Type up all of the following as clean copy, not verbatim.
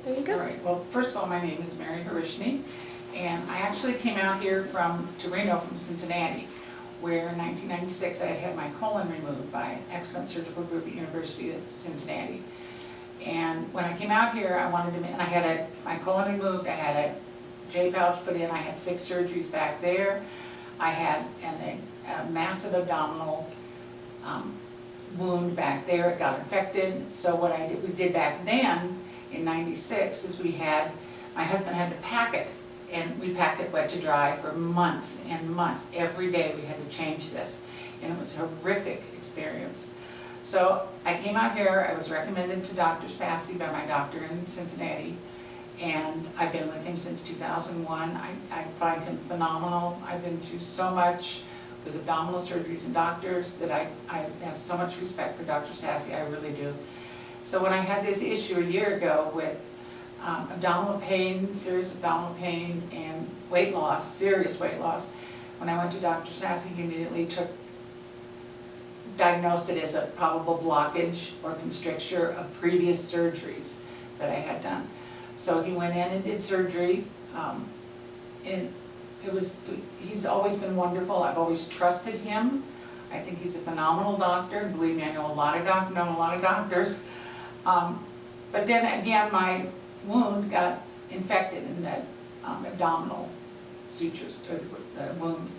There you go. All right, well, first of all, my name is Mary Horishny, and I actually came out here to Reno from Cincinnati, where in 1996 I had my colon removed by an excellent surgical group at University of Cincinnati. And when I came out here, I wanted to, and I had my colon removed, I had a J pouch put in, I had 6 surgeries back there. I had a massive abdominal wound back there, it got infected. So what we did back then, in 96, is my husband had to pack it, and we packed it wet to dry for months and months. Every day we had to change this, and it was a horrific experience. So I came out here, I was recommended to Dr. Sasse by my doctor in Cincinnati, and I've been with him since 2001. I find him phenomenal. I've been through so much with abdominal surgeries and doctors that I have so much respect for Dr. Sasse, I really do. So when I had this issue a year ago with abdominal pain, serious abdominal pain, and weight loss, serious weight loss, when I went to Dr. Sasse, he immediately diagnosed it as a probable blockage or constricture of previous surgeries that I had done. So he went in and did surgery, and he's always been wonderful. I've always trusted him. I think he's a phenomenal doctor. Believe me, I know a lot of doctors. But then again, my wound got infected in the abdominal sutures, or the wound.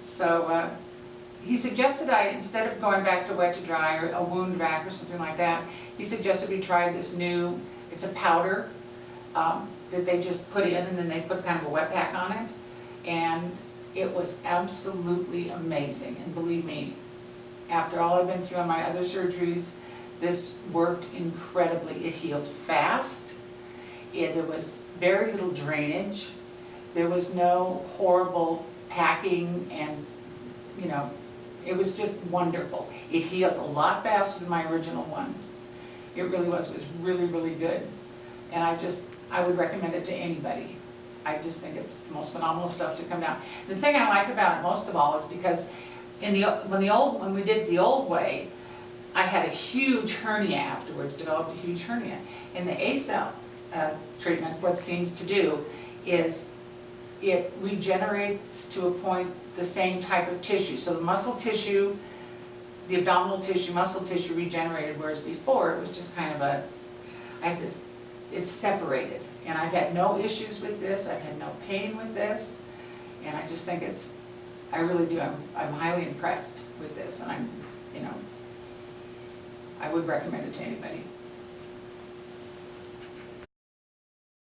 So he suggested instead of going back to wet to dry or a wound vac or something like that, he suggested we try this new, it's a powder that they just put in, and then they put kind of a wet pack on it. And it was absolutely amazing. And believe me, after all I've been through on my other surgeries, this worked incredibly. It healed fast. There was very little drainage. There was no horrible packing, and it was just wonderful. It healed a lot faster than my original one. It really was. It was really, really good. And I would recommend it to anybody. I just think it's the most phenomenal stuff to come down. The thing I like about it most of all is because when we did the old way, I had a huge hernia afterwards, developed a huge hernia. In the Acell treatment, what it seems to do is it regenerates to a point the same type of tissue. So the muscle tissue, the abdominal tissue, muscle tissue regenerated, whereas before it was just kind of it's separated. And I've had no issues with this, I've had no pain with this, and I just think I really do, I'm highly impressed with this, and I would recommend it to anybody.